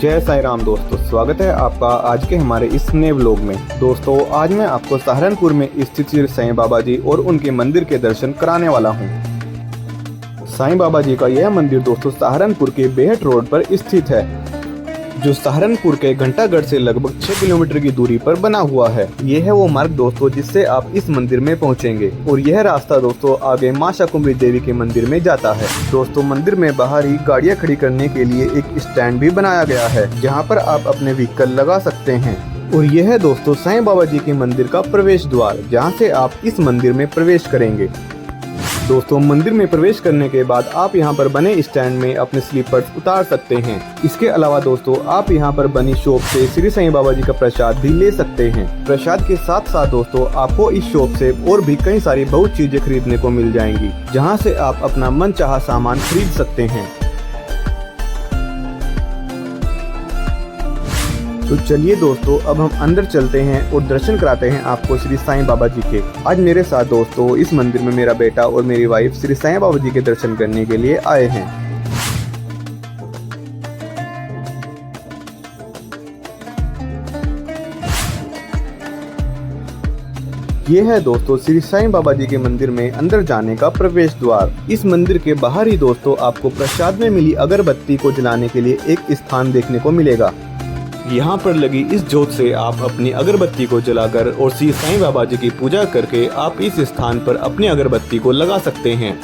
जय साईं राम दोस्तों, स्वागत है आपका आज के हमारे इस नए व्लॉग में। दोस्तों आज मैं आपको सहारनपुर में स्थित श्री साईं बाबा जी और उनके मंदिर के दर्शन कराने वाला हूं। साईं बाबा जी का यह मंदिर दोस्तों सहारनपुर के बेहट रोड पर स्थित है, जो सहारनपुर के घंटागढ़ से लगभग 6 किलोमीटर की दूरी पर बना हुआ है। यह है वो मार्ग दोस्तों जिससे आप इस मंदिर में पहुंचेंगे और यह रास्ता दोस्तों आगे मां शाकुंभरी देवी के मंदिर में जाता है। दोस्तों मंदिर में बाहर ही गाड़ियां खड़ी करने के लिए एक स्टैंड भी बनाया गया है, जहां पर आप अपने व्हीकल लगा सकते हैं। और यह है दोस्तों साईं बाबा जी के मंदिर का प्रवेश द्वार, जहाँ से आप इस मंदिर में प्रवेश करेंगे। दोस्तों मंदिर में प्रवेश करने के बाद आप यहां पर बने स्टैंड में अपने स्लीपर्स उतार सकते हैं। इसके अलावा दोस्तों आप यहां पर बनी शॉप से श्री साईं बाबा जी का प्रसाद भी ले सकते हैं। प्रसाद के साथ साथ दोस्तों आपको इस शॉप से और भी कई सारी बहुत चीजें खरीदने को मिल जाएंगी, जहां से आप अपना मनचाहा सामान खरीद सकते हैं। तो चलिए दोस्तों अब हम अंदर चलते हैं और दर्शन कराते हैं आपको श्री साईं बाबा जी के। आज मेरे साथ दोस्तों इस मंदिर में मेरा बेटा और मेरी वाइफ श्री साईं बाबा जी के दर्शन करने के लिए आए हैं। ये है दोस्तों श्री साईं बाबा जी के मंदिर में अंदर जाने का प्रवेश द्वार। इस मंदिर के बाहर ही दोस्तों आपको प्रसाद में मिली अगरबत्ती को जलाने के लिए एक स्थान देखने को मिलेगा। यहाँ पर लगी इस जोत से आप अपनी अगरबत्ती को जलाकर और श्री साईं बाबा जी की पूजा करके आप इस स्थान पर अपनी अगरबत्ती को लगा सकते हैं।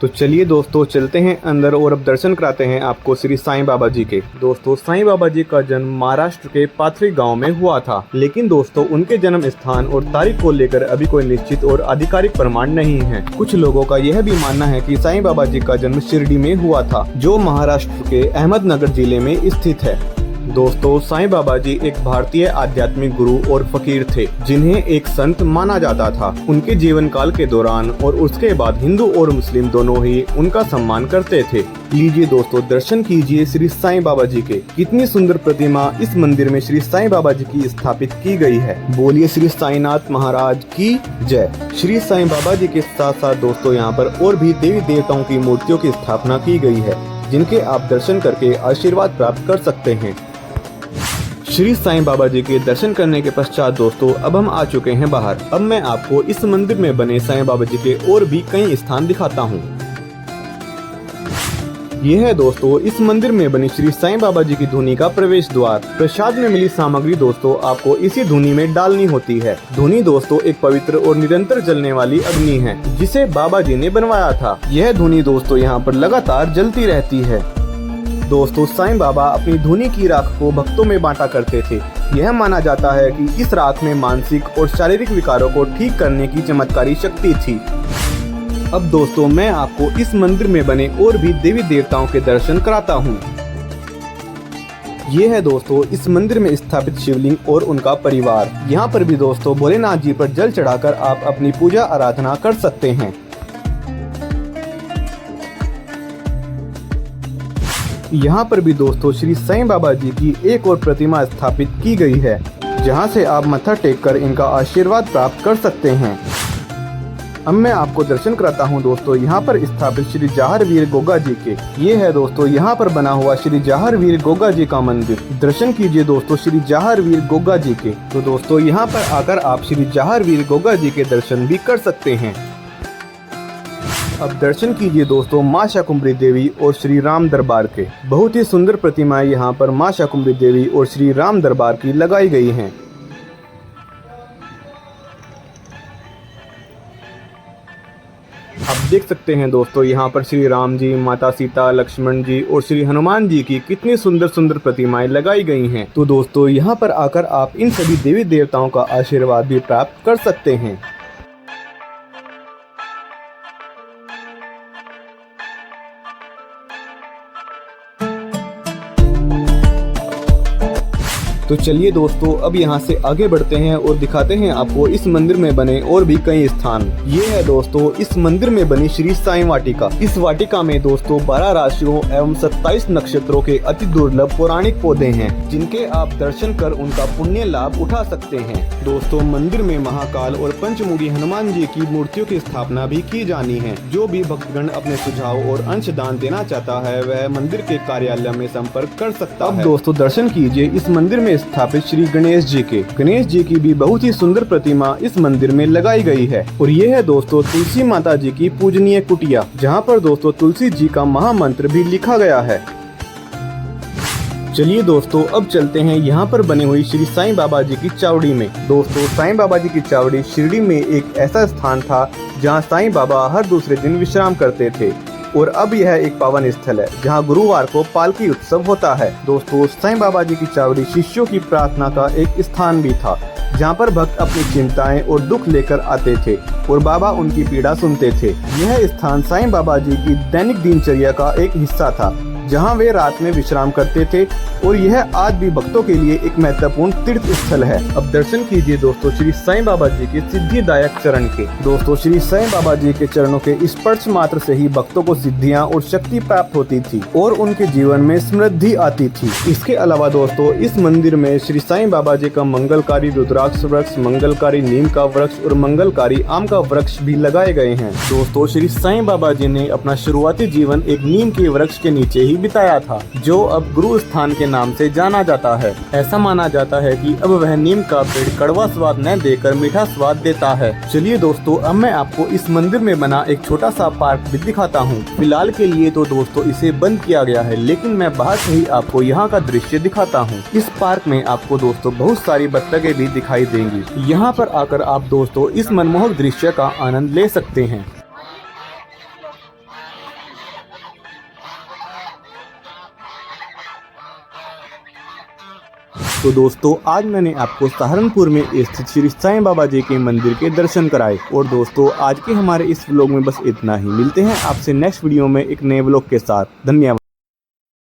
तो चलिए दोस्तों चलते हैं अंदर और अब दर्शन कराते हैं आपको श्री साईं बाबा जी के। दोस्तों साईं बाबा जी का जन्म महाराष्ट्र के पाथरी गांव में हुआ था, लेकिन दोस्तों उनके जन्म स्थान और तारीख को लेकर अभी कोई निश्चित और आधिकारिक प्रमाण नहीं है। कुछ लोगों का यह भी मानना है कि साईं बाबा जी का जन्म शिरडी में हुआ था, जो महाराष्ट्र के अहमदनगर जिले में स्थित है। दोस्तों साईं बाबा जी एक भारतीय आध्यात्मिक गुरु और फकीर थे, जिन्हें एक संत माना जाता था। उनके जीवन काल के दौरान और उसके बाद हिंदू और मुस्लिम दोनों ही उनका सम्मान करते थे। लीजिए दोस्तों दर्शन कीजिए श्री साईं बाबा जी के। कितनी सुंदर प्रतिमा इस मंदिर में श्री साईं बाबा जी की स्थापित की गई है। बोलिए श्री साईनाथ महाराज की जय। श्री साईं बाबा जी के साथ साथ दोस्तों यहाँ पर और भी देवी देवताओं की मूर्तियों की स्थापना की गई है, जिनके आप दर्शन करके आशीर्वाद प्राप्त कर सकते हैं। श्री साईं बाबा जी के दर्शन करने के पश्चात दोस्तों अब हम आ चुके हैं बाहर। अब मैं आपको इस मंदिर में बने साईं बाबा जी के और भी कई स्थान दिखाता हूँ। यह है दोस्तों इस मंदिर में बनी श्री साईं बाबा जी की धुनी का प्रवेश द्वार। प्रसाद में मिली सामग्री दोस्तों आपको इसी धुनी में डालनी होती है। धुनी दोस्तों एक पवित्र और निरंतर जलने वाली अग्नि है, जिसे बाबा जी ने बनवाया था। यह धुनी दोस्तों यहाँ पर लगातार जलती रहती है। दोस्तों साईं बाबा अपनी धुनी की राख को भक्तों में बांटा करते थे। यह माना जाता है कि इस राख में मानसिक और शारीरिक विकारों को ठीक करने की चमत्कारी शक्ति थी। अब दोस्तों मैं आपको इस मंदिर में बने और भी देवी देवताओं के दर्शन कराता हूँ। ये है दोस्तों इस मंदिर में स्थापित शिवलिंग और उनका परिवार। यहाँ पर भी दोस्तों भोलेनाथ जी पर जल चढ़ाकर आप अपनी पूजा आराधना कर सकते हैं। यहाँ पर भी दोस्तों श्री साईं बाबा जी की एक और प्रतिमा स्थापित की गई है, जहाँ से आप मत्था टेककर इनका आशीर्वाद प्राप्त कर सकते हैं। अब मैं आपको दर्शन कराता हूँ दोस्तों यहाँ पर स्थापित श्री जाहर वीर गोगा जी के। ये है दोस्तों यहाँ पर बना हुआ श्री जाहर वीर गोगा जी का मंदिर। दर्शन कीजिए दोस्तों श्री जाहर वीर गोगा जी के। तो दोस्तों यहाँ पर आकर आप श्री जाहर वीर गोगा जी के दर्शन भी कर सकते हैं। अब दर्शन कीजिए दोस्तों मां शाकुंभरी देवी और श्री राम दरबार के। बहुत ही सुंदर प्रतिमाएं यहाँ पर मां शाकुंभरी देवी और श्री राम दरबार की लगाई गई हैं। आप देख सकते हैं दोस्तों यहाँ पर श्री राम जी, माता सीता, लक्ष्मण जी और श्री हनुमान जी की कितनी सुंदर सुंदर प्रतिमाएं लगाई गई हैं। तो दोस्तों यहाँ पर आकर आप इन सभी देवी देवताओं का आशीर्वाद भी प्राप्त कर सकते हैं। तो तो चलिए दोस्तों अब यहाँ से आगे बढ़ते हैं और दिखाते हैं आपको इस मंदिर में बने और भी कई स्थान। ये है दोस्तों इस मंदिर में बनी श्री साईं वाटिका। इस वाटिका में दोस्तों 12 राशियों एवं 27 नक्षत्रों के अति दुर्लभ पौराणिक पौधे हैं, जिनके आप दर्शन कर उनका पुण्य लाभ उठा सकते हैं। दोस्तों मंदिर में महाकाल और पंचमुखी हनुमान जी की मूर्तियों की स्थापना भी की जानी है। जो भी भक्तगण अपने सुझाव और अंशदान देना चाहता है वह मंदिर के कार्यालय में संपर्क कर सकता है। अब दोस्तों दर्शन कीजिए इस मंदिर में स्थापित श्री गणेश जी के। गणेश जी की भी बहुत ही सुंदर प्रतिमा इस मंदिर में लगाई गई है। और ये है दोस्तों तुलसी माता जी की पूजनीय कुटिया, जहाँ पर दोस्तों तुलसी जी का महामंत्र भी लिखा गया है। चलिए दोस्तों अब चलते हैं यहाँ पर बनी हुई श्री साईं बाबा जी की चावड़ी में। दोस्तों साईं बाबा जी की चावड़ी शिरडी में एक ऐसा स्थान था जहाँ साईं बाबा हर दूसरे दिन विश्राम करते थे, और अब यह एक पावन स्थल है जहाँ गुरुवार को पालकी उत्सव होता है। दोस्तों साईं बाबा जी की चावड़ी शिष्यों की प्रार्थना का एक स्थान भी था, जहाँ पर भक्त अपनी चिंताएं और दुख लेकर आते थे और बाबा उनकी पीड़ा सुनते थे। यह स्थान साईं बाबा जी की दैनिक दिनचर्या का एक हिस्सा था, जहां वे रात में विश्राम करते थे, और यह आज भी भक्तों के लिए एक महत्वपूर्ण तीर्थ स्थल है। अब दर्शन कीजिए दोस्तों श्री साईं बाबा जी के सिद्धिदायक चरण के। दोस्तों श्री साईं बाबा जी के चरणों के स्पर्श मात्र से ही भक्तों को सिद्धियां और शक्ति प्राप्त होती थी और उनके जीवन में समृद्धि आती थी। इसके अलावा दोस्तों इस मंदिर में श्री साईं बाबा जी का मंगलकारी रुद्राक्ष वृक्ष, मंगलकारी नीम का वृक्ष और मंगलकारी आम का वृक्ष भी लगाए गए हैं। दोस्तों श्री साईं बाबा जी ने अपना शुरुआती जीवन एक नीम के वृक्ष के नीचे ही बिताया था, जो अब गुरु स्थान के नाम से जाना जाता है। ऐसा माना जाता है कि अब वह नीम का पेड़ कड़वा स्वाद न देकर मीठा स्वाद देता है। चलिए दोस्तों अब मैं आपको इस मंदिर में बना एक छोटा सा पार्क भी दिखाता हूँ। फिलहाल के लिए तो दोस्तों इसे बंद किया गया है, लेकिन मैं बाहर से ही आपको यहाँ का दृश्य दिखाता हूँ। इस पार्क में आपको दोस्तों बहुत सारी बत्तखें भी दिखाई देंगी। यहाँ पर आकर आप दोस्तों इस मनमोहक दृश्य का आनंद ले सकते हैं। तो दोस्तों आज मैंने आपको सहारनपुर में स्थित श्री साईं बाबा जी के मंदिर के दर्शन कराए। और दोस्तों आज के हमारे इस व्लॉग में बस इतना ही। मिलते हैं आपसे नेक्स्ट वीडियो में एक नए व्लॉग के साथ। धन्यवाद।